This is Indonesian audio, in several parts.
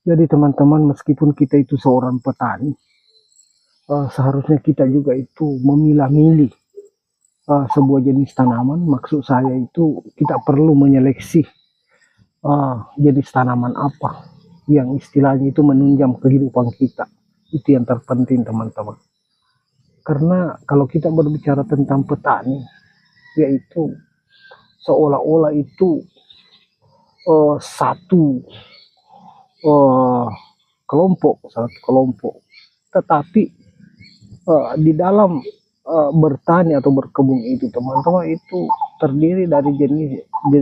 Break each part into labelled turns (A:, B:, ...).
A: Jadi teman-teman, meskipun kita itu seorang petani, seharusnya kita juga itu memilah-milih sebuah jenis tanaman. Maksud saya itu kita perlu menyeleksi jenis tanaman apa yang istilahnya itu menunjang kehidupan kita. Itu yang terpenting teman-teman. Karena kalau kita berbicara tentang petani, yaitu seolah-olah itu satu satu kelompok, tetapi di dalam bertani atau berkebun itu teman-teman, itu terdiri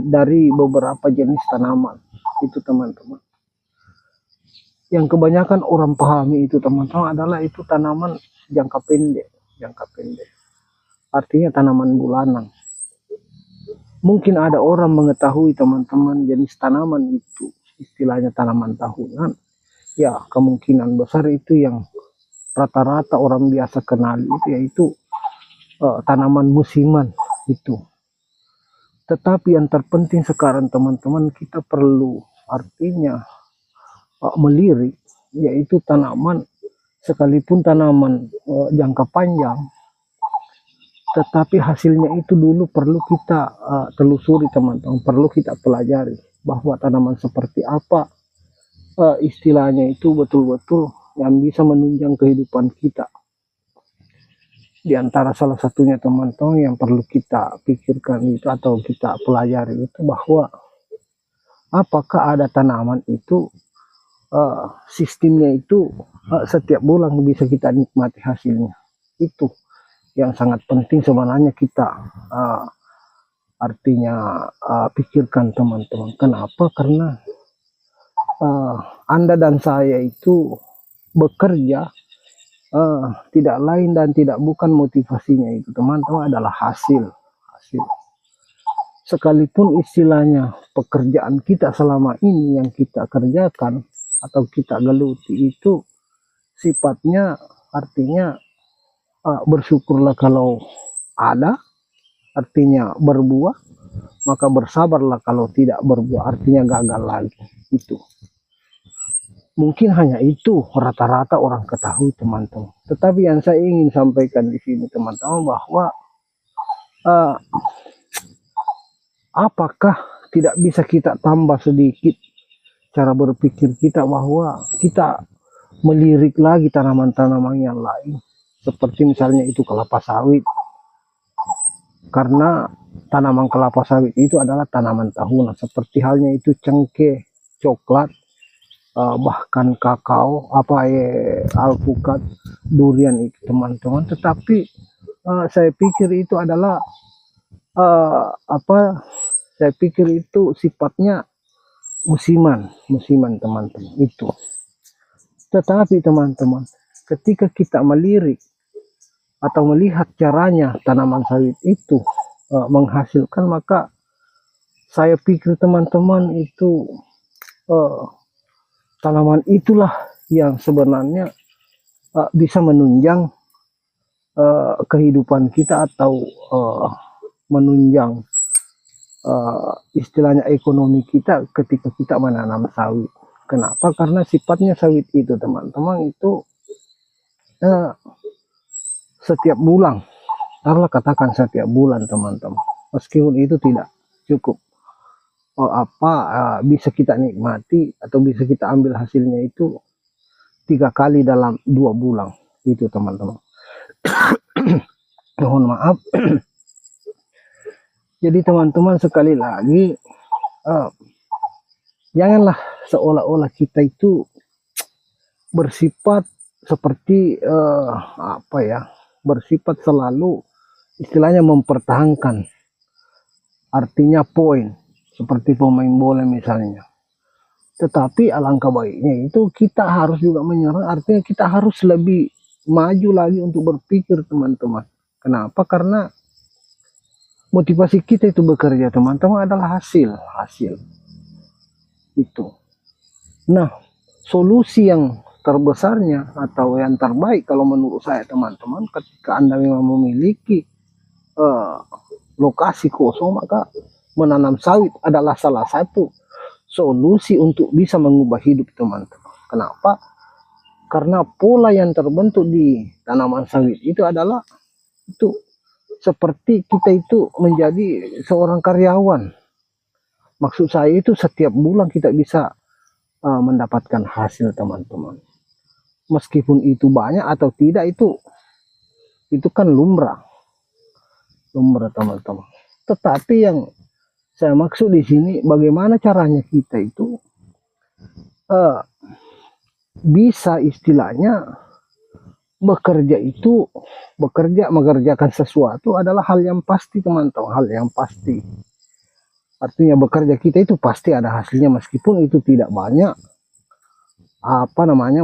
A: dari beberapa jenis tanaman itu teman-teman. Yang kebanyakan orang pahami itu teman-teman adalah itu tanaman jangka pendek, artinya tanaman bulanan. Mungkin ada orang mengetahui teman-teman jenis tanaman itu istilahnya tanaman tahunan, ya kemungkinan besar itu yang rata-rata orang biasa kenal itu yaitu tanaman musiman itu. Tetapi yang terpenting sekarang teman-teman, kita perlu artinya melirik, yaitu tanaman sekalipun tanaman jangka panjang, tetapi hasilnya itu dulu perlu kita telusuri teman-teman, perlu kita pelajari bahwa tanaman seperti apa istilahnya itu betul-betul yang bisa menunjang kehidupan kita. Di antara salah satunya teman-teman yang perlu kita pikirkan itu atau kita pelajari itu bahwa apakah ada tanaman itu sistemnya itu setiap bulan bisa kita nikmati hasilnya. Itu yang sangat penting sebenarnya kita artinya pikirkan teman-teman. Kenapa? Karena Anda dan saya itu bekerja tidak lain dan tidak bukan motivasinya itu teman-teman adalah hasil. Sekalipun istilahnya pekerjaan kita selama ini yang kita kerjakan atau kita geluti itu sifatnya artinya bersyukurlah kalau ada, artinya berbuah, maka bersabarlah kalau tidak berbuah, artinya gagal lagi. Itu mungkin hanya itu rata-rata orang ketahui teman-teman. Tetapi yang saya ingin sampaikan di sini teman-teman bahwa apakah tidak bisa kita tambah sedikit cara berpikir kita bahwa kita melirik lagi tanaman-tanaman yang lain, seperti misalnya itu kelapa sawit. Karena tanaman kelapa sawit itu adalah tanaman tahunan, seperti halnya itu cengkeh, coklat, bahkan kakao, alpukat, durian itu teman-teman. Tetapi saya pikir itu adalah saya pikir itu sifatnya musiman teman-teman itu. Tetapi teman-teman, ketika kita melirik atau melihat caranya tanaman sawit itu menghasilkan, maka saya pikir teman-teman itu tanaman itulah yang sebenarnya bisa menunjang kehidupan kita atau menunjang istilahnya ekonomi kita ketika kita menanam sawit. Kenapa? Karena sifatnya sawit itu teman-teman itu setiap bulan, taruhlah katakan setiap bulan teman-teman, meskipun itu tidak cukup bisa kita nikmati atau bisa kita ambil hasilnya itu 3 kali dalam 2 bulan itu teman-teman. Mohon maaf. Jadi teman-teman, sekali lagi janganlah seolah-olah kita itu bersifat seperti bersifat selalu istilahnya mempertahankan, artinya poin seperti pemain bola misalnya. Tetapi alangkah baiknya itu kita harus juga menyerang, artinya kita harus lebih maju lagi untuk berpikir teman-teman. Kenapa? Karena motivasi kita itu bekerja teman-teman adalah hasil itu. Nah, solusi yang terbesarnya atau yang terbaik kalau menurut saya teman-teman, ketika Anda memang memiliki lokasi kosong, maka menanam sawit adalah salah satu solusi untuk bisa mengubah hidup teman-teman. Kenapa? Karena pola yang terbentuk di tanaman sawit itu adalah itu seperti kita itu menjadi seorang karyawan. Maksud saya itu setiap bulan kita bisa mendapatkan hasil, teman-teman. Meskipun itu banyak atau tidak, itu kan lumrah, teman-teman. Tetapi yang saya maksud di sini, bagaimana caranya kita itu bisa istilahnya mengerjakan sesuatu adalah hal yang pasti, teman-teman. Hal yang pasti. Artinya bekerja kita itu pasti ada hasilnya, meskipun itu tidak banyak.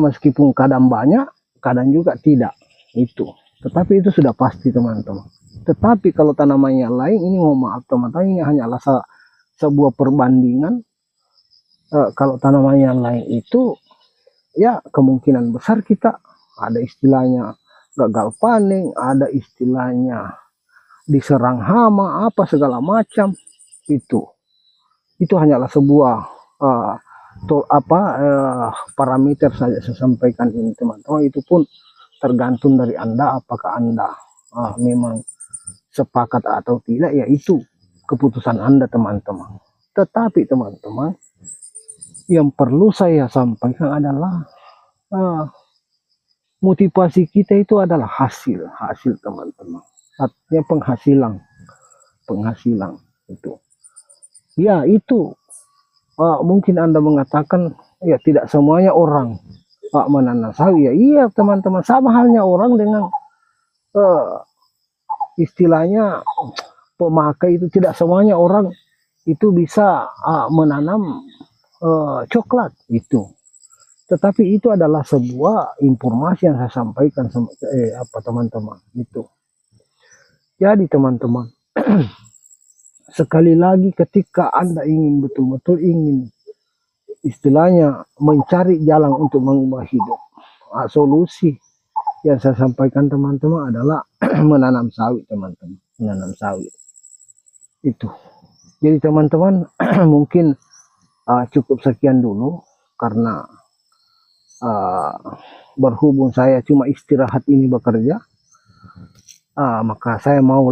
A: Meskipun kadang banyak, kadang juga tidak. Itu. Tetapi itu sudah pasti, teman-teman. Tetapi kalau tanaman yang lain, ini mohon maaf teman-teman, ini hanyalah sebuah perbandingan. Kalau tanaman yang lain itu, ya kemungkinan besar kita ada istilahnya gagal panen, ada istilahnya diserang hama, apa segala macam. Itu hanyalah sebuah parameter saja saya sampaikan ini, teman-teman. Itu pun tergantung dari Anda, apakah Anda memang sepakat atau tidak, ya itu keputusan Anda, teman-teman. Tetapi teman-teman, yang perlu saya sampaikan adalah motivasi kita itu adalah hasil, teman-teman. Artinya penghasilan itu. Ya itu mungkin Anda mengatakan ya tidak semuanya orang menanam sawit. Ya iya, teman-teman, sama halnya orang dengan istilahnya pemakai itu, tidak semuanya orang itu bisa menanam coklat itu. Tetapi itu adalah sebuah informasi yang saya sampaikan teman-teman itu. Jadi teman-teman, sekali lagi ketika Anda ingin betul-betul ingin istilahnya mencari jalan untuk mengubah hidup, solusi yang saya sampaikan teman-teman adalah menanam sawit, teman-teman. Menanam sawit itu. Jadi teman-teman, mungkin cukup sekian dulu, karena berhubung saya cuma istirahat ini bekerja, maka saya mau